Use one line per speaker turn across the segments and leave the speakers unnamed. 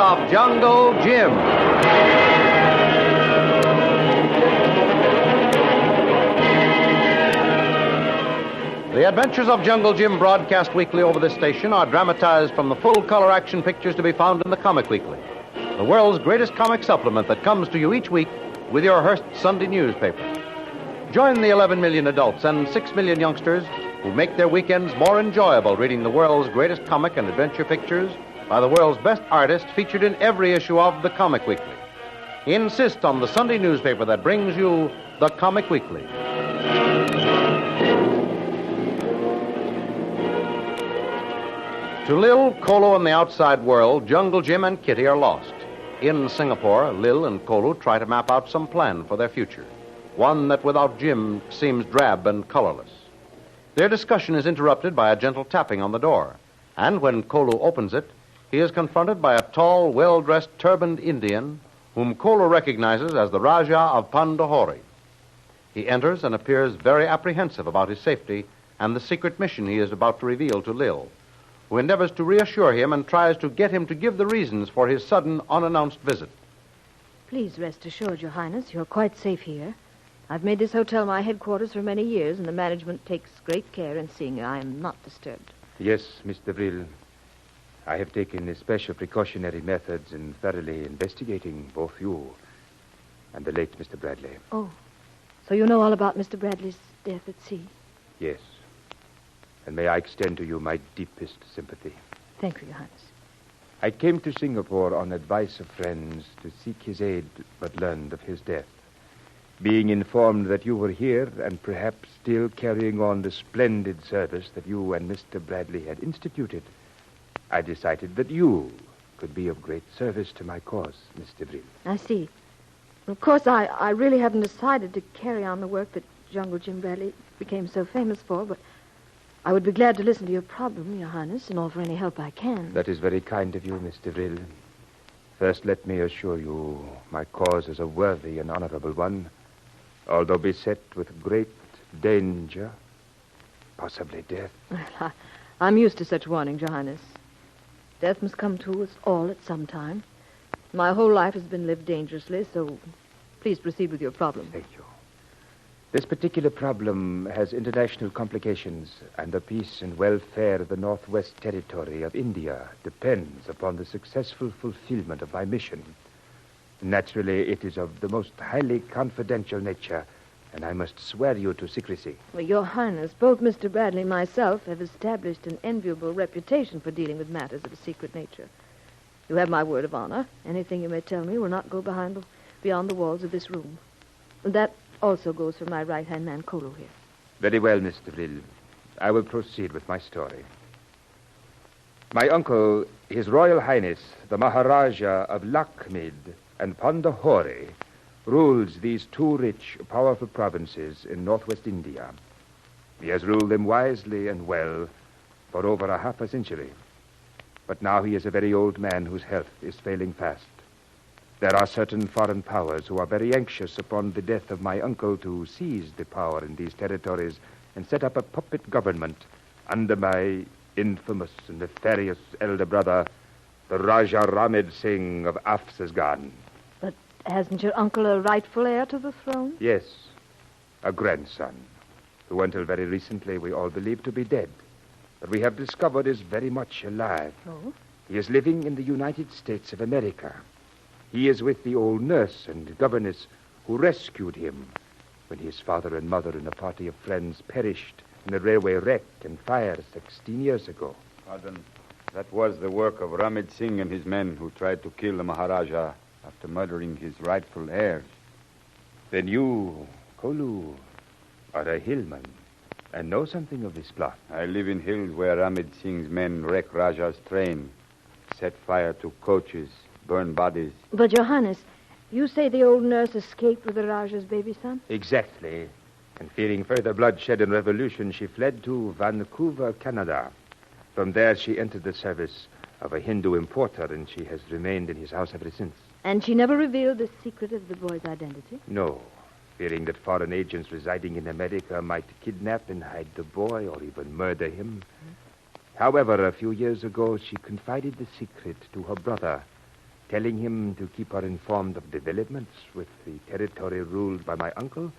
of Jungle Jim. The Adventures of Jungle Jim, broadcast weekly over this station, are dramatized from the full-color action pictures to be found in the Comic Weekly, the world's greatest comic supplement that comes to you each week with your Hearst Sunday newspaper. Join the 11 million adults and 6 million youngsters who make their weekends more enjoyable reading the world's greatest comic and adventure pictures by the world's best artists featured in every issue of the Comic Weekly. Insist on the Sunday newspaper that brings you the Comic Weekly. To Lil, Kolu, and the outside world, Jungle Jim and Kitty are lost. In Singapore, Lil and Kolu try to map out some plan for their future, one that without Jim seems drab and colorless. Their discussion is interrupted by a gentle tapping on the door, and when Kolu opens it, he is confronted by a tall, well-dressed, turbaned Indian whom Kolu recognizes as the Raja of Pandahori. He enters and appears very apprehensive about his safety and the secret mission he is about to reveal to Lil, who endeavors to reassure him and tries to get him to give the reasons for his sudden, unannounced visit.
Please rest assured, Your Highness, you're quite safe here. I've made this hotel my headquarters for many years, and the management takes great care in seeing I am not disturbed.
Yes, Mr. Brill. I have taken special precautionary methods in thoroughly investigating both you and the late Mr. Bradley.
Oh, so you know all about Mr. Bradley's death at sea?
Yes. And may I extend to you my deepest sympathy.
Thank you, Your Highness.
I came to Singapore on advice of friends to seek his aid, but learned of his death. Being informed that you were here and perhaps still carrying on the splendid service that you and Mr. Bradley had instituted, I decided that you could be of great service to my cause, Mr. Brill.
I see. Of course, I really haven't decided to carry on the work that Jungle Jim Bradley became so famous for, but I would be glad to listen to your problem, Your Highness, and offer any help I can.
That is very kind of you, Mr. Brill. First, let me assure you my cause is a worthy and honorable one, although beset with great danger, possibly death.
Well, I'm used to such warnings, Your Highness. Death must come to us all at some time. My whole life has been lived dangerously, so please proceed with your problem.
Thank you. This particular problem has international complications, and the peace and welfare of the Northwest Territory of India depends upon the successful fulfillment of my mission. Naturally, it is of the most highly confidential nature, and I must swear you to secrecy.
Well, Your Highness, both Mr. Bradley and myself have established an enviable reputation for dealing with matters of a secret nature. You have my word of honor. Anything you may tell me will not go beyond the walls of this room. That also goes for my right-hand man, Kolu, here.
Very well, Mr. Brill. I will proceed with my story. My uncle, His Royal Highness, the Maharaja of Lakmid and Pandahori, rules these two rich, powerful provinces in northwest India. He has ruled them wisely and well for over half a century. But now he is a very old man whose health is failing fast. There are certain foreign powers who are very anxious upon the death of my uncle to seize the power in these territories and set up a puppet government under my infamous and nefarious elder brother, the Raja Ramid Singh of Afzazgan.
But hasn't your uncle a rightful heir to the throne?
Yes, a grandson, who until very recently we all believed to be dead, but we have discovered is very much alive.
Oh?
He is living in the United States of America. He is with the old nurse and governess who rescued him when his father and mother and a party of friends perished in a railway wreck and fire 16 years ago.
Pardon. That was the work of Ramid Singh and his men who tried to kill the Maharaja after murdering his rightful heirs.
Then you, Kolu, are a hillman and know something of this plot.
I live in hills where Ramid Singh's men wreck Raja's train, set fire to coaches, burn bodies.
But, Your Highness, you say the old nurse escaped with the Raja's baby son?
Exactly. And fearing further bloodshed and revolution, she fled to Vancouver, Canada. From there, she entered the service of a Hindu importer, and she has remained in his house ever since.
And she never revealed the secret of the boy's identity?
No, fearing that foreign agents residing in America might kidnap and hide the boy or even murder him. However, a few years ago, she confided the secret to her brother, telling him to keep her informed of developments with the territory ruled by my uncle,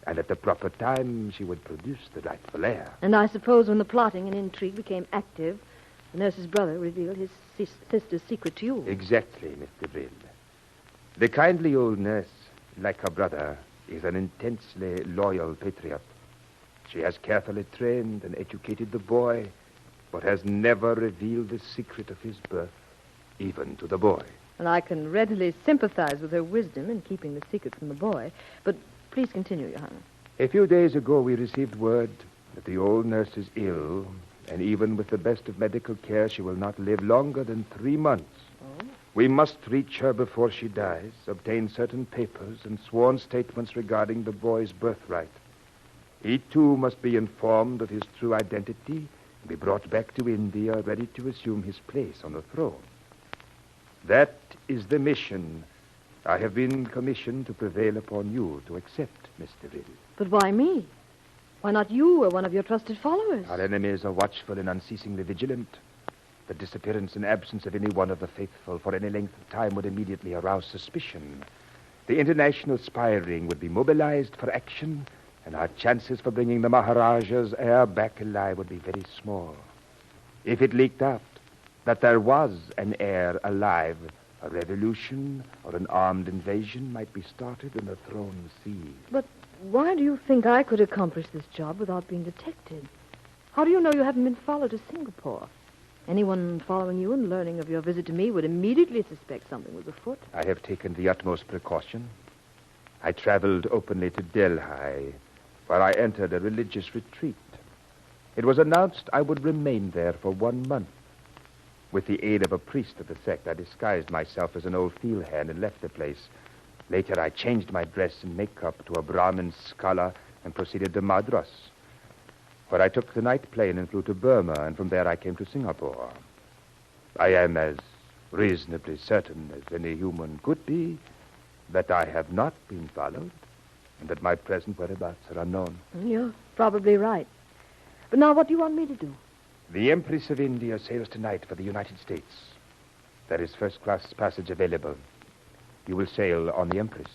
and at the proper time she would produce the rightful heir.
And I suppose when the plotting and intrigue became active, the nurse's brother revealed his sister's secret to you.
Exactly, Mr. Brill. The kindly old nurse, like her brother, is an intensely loyal patriot. She has carefully trained and educated the boy, but has never revealed the secret of his birth, even to the boy.
And I can readily sympathize with her wisdom in keeping the secret from the boy. But please continue, Your Highness.
A few days ago, we received word that the old nurse is ill, and even with the best of medical care, she will not live longer than 3 months.
Oh.
We must reach her before she dies, obtain certain papers and sworn statements regarding the boy's birthright. He, too, must be informed of his true identity and be brought back to India ready to assume his place on the throne. That is the mission I have been commissioned to prevail upon you to accept, Mr. Rill.
But why me? Why not you or one of your trusted followers?
Our enemies are watchful and unceasingly vigilant. The disappearance and absence of any one of the faithful for any length of time would immediately arouse suspicion. The international spy ring would be mobilized for action, and our chances for bringing the Maharaja's heir back alive would be very small. If it leaked out that there was an heir alive, a revolution or an armed invasion might be started and the throne seized.
But why do you think I could accomplish this job without being detected? How do you know you haven't been followed to Singapore? Anyone following you and learning of your visit to me would immediately suspect something was afoot.
I have taken the utmost precaution. I traveled openly to Delhi, where I entered a religious retreat. It was announced I would remain there for 1 month. With the aid of a priest of the sect, I disguised myself as an old field hand and left the place. Later, I changed my dress and makeup to a Brahmin scholar and proceeded to Madras, where I took the night plane and flew to Burma, and from there I came to Singapore. I am as reasonably certain as any human could be that I have not been followed and that my present whereabouts are unknown.
You're probably right. But now what do you want me to do?
The Empress of India sails tonight for the United States. There is first-class passage available. You will sail on the Empress.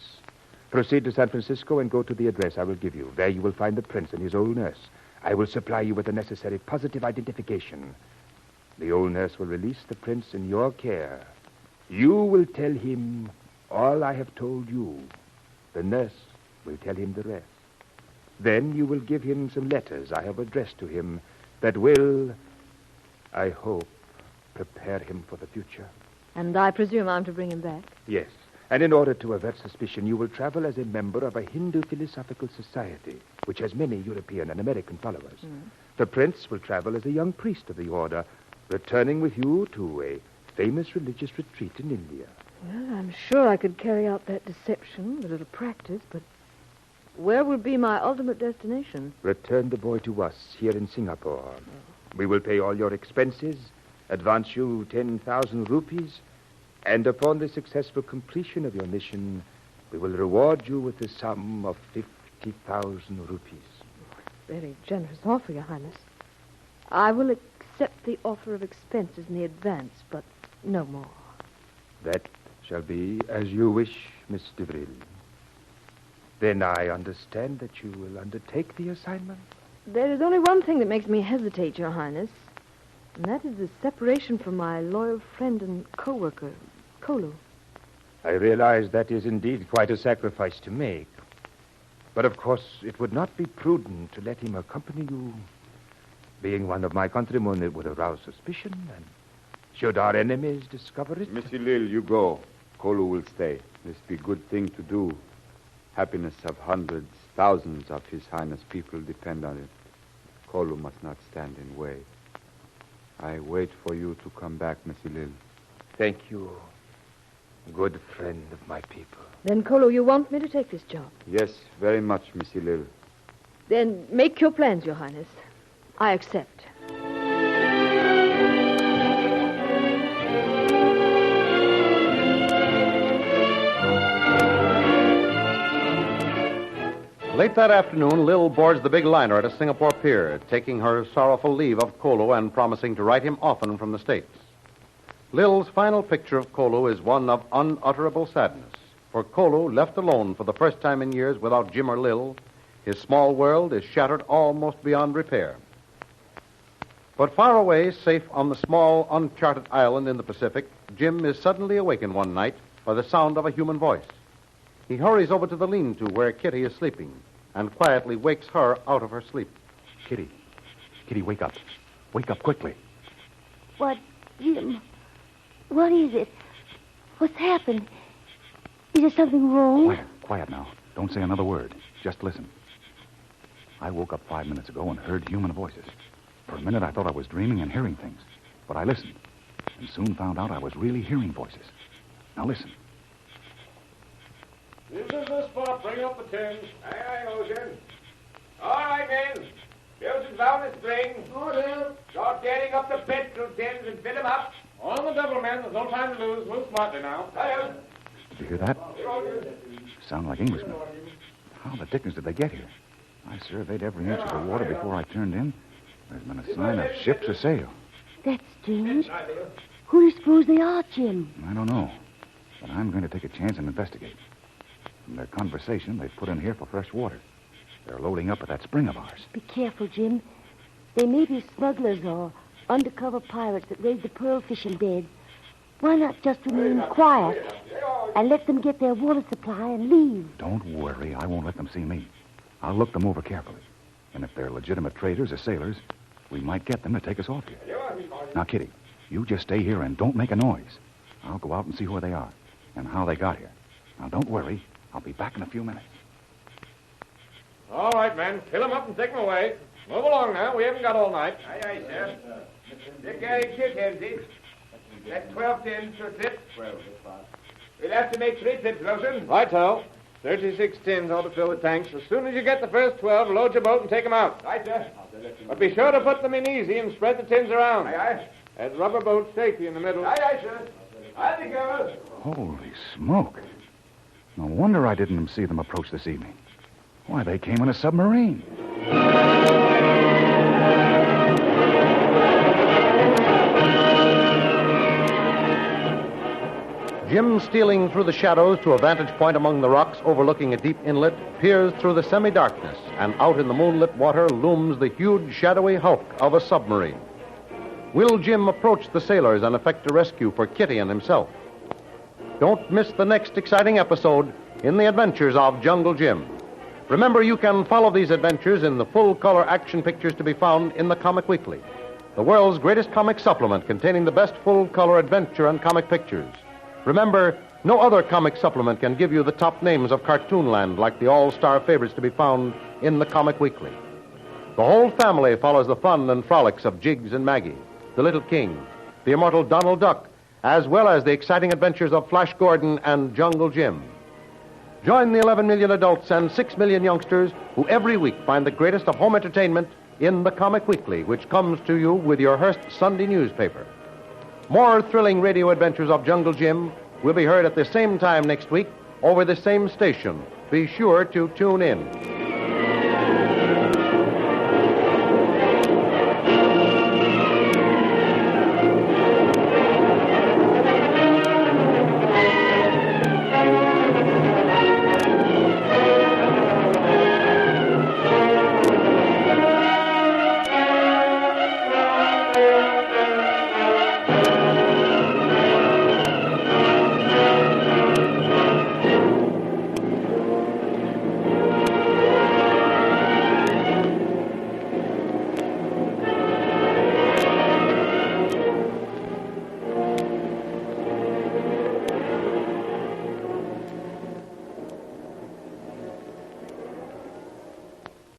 Proceed to San Francisco and go to the address I will give you. There you will find the prince and his old nurse. I will supply you with the necessary positive identification. The old nurse will release the prince in your care. You will tell him all I have told you. The nurse will tell him the rest. Then you will give him some letters I have addressed to him that will, I hope, prepare him for the future.
And I presume I'm to bring him back?
Yes. And in order to avert suspicion, you will travel as a member of a Hindu philosophical society, which has many European and American followers. The prince will travel as a young priest of the order, returning with you to a famous religious retreat in India.
Well, I'm sure I could carry out that deception with a little practice, but where will be my ultimate destination?
Return the boy to us here in Singapore. We will pay all your expenses, advance you 10,000 rupees, and upon the successful completion of your mission, we will reward you with the sum of 50,000 rupees.
Very generous offer, Your Highness. I will accept the offer of expenses in the advance, but no more.
That shall be as you wish, Miss DeVril. Then I understand that you will undertake the assignment?
There is only one thing that makes me hesitate, Your Highness, and that is the separation from my loyal friend and co-worker, Kolu.
I realize that is indeed quite a sacrifice to make. But of course, it would not be prudent to let him accompany you. Being one of my countrymen, it would arouse suspicion, and should our enemies discover it...
Monsieur Lil, you go. Kolu will stay. This be good thing to do. Happiness of hundreds, thousands of His Highness people depend on it. Kolu must not stand in way. I wait for you to come back, Monsieur Lil.
Thank you, good friend of my people.
Then, Kolu, you want me to take this job?
Yes, very much, Monsieur Lil.
Then make your plans, Your Highness. I accept.
Late that afternoon, Lil boards the big liner at a Singapore pier, taking her sorrowful leave of Kolu and promising to write him often from the States. Lil's final picture of Kolu is one of unutterable sadness. For Kolu, left alone for the first time in years without Jim or Lil, his small world is shattered almost beyond repair. But far away, safe on the small, uncharted island in the Pacific, Jim is suddenly awakened one night by the sound of a human voice. He hurries over to the lean-to where Kitty is sleeping and quietly wakes her out of her sleep.
Kitty. Kitty, wake up. Wake up quickly.
What, Jim? What is it? What's happened? Is there something wrong?
Quiet now. Don't say another word. Just listen. I woke up 5 minutes ago and heard human voices. For a minute, I thought I was dreaming and hearing things. But I listened, and soon found out I was really hearing voices. Now listen.
This is the spot. Bring up the tins. Aye, Ocean. All right, men. Build down the string. Order. Start getting up the petrol tins and fill them up. On the double, men. There's no time to lose. Move smartly now. Aye.
Did you hear that? Sound like Englishmen. How the dickens did they get here? I surveyed every inch of the water before I turned in. There's been a sign of ships or sail.
That's strange. Who do you suppose they are, Jim?
I don't know. But I'm going to take a chance and investigate. From their conversation, they've put in here for fresh water. They're loading up at that spring of ours.
Be careful, Jim. They may be smugglers or undercover pirates that raid the pearl fishing beds. Why not just remain quiet and let them get their water supply and leave?
Don't worry. I won't let them see me. I'll look them over carefully. And if they're legitimate traders or sailors, we might get them to take us off here. Now, Kitty, you just stay here and don't make a noise. I'll go out and see where they are and how they got here. Now, don't worry. I'll be back in a few minutes.
All right, men. Fill them up and take them away. Move along now. We haven't got all night.
Aye, aye, sir. Take care of your Henry. That's 12 tins for a trip. 12, that's fine. We'll have to make 3 trips, Wilson.
Righto. 36 tins ought to fill the tanks. As soon as you get the first 12, load your boat and take them out.
Right, sir.
But be sure to put them in easy and spread the tins around.
Aye, aye.
That rubber boat safety in the middle.
Aye, aye, sir. I'll be careful.
Holy smoke. No wonder I didn't see them approach this evening. Why, they came in a submarine.
Jim, stealing through the shadows to a vantage point among the rocks overlooking a deep inlet, peers through the semi-darkness, and out in the moonlit water looms the huge, shadowy hulk of a submarine. Will Jim approach the sailors and effect a rescue for Kitty and himself? Don't miss the next exciting episode in the adventures of Jungle Jim. Remember, you can follow these adventures in the full-color action pictures to be found in the Comic Weekly, the world's greatest comic supplement containing the best full-color adventure and comic pictures. Remember, no other comic supplement can give you the top names of Cartoonland like the all-star favorites to be found in the Comic Weekly. The whole family follows the fun and frolics of Jiggs and Maggie, the Little King, the immortal Donald Duck, as well as the exciting adventures of Flash Gordon and Jungle Jim. Join the 11 million adults and 6 million youngsters who every week find the greatest of home entertainment in the Comic Weekly, which comes to you with your Hearst Sunday newspaper. More thrilling radio adventures of Jungle Jim will be heard at the same time next week over the same station. Be sure to tune in.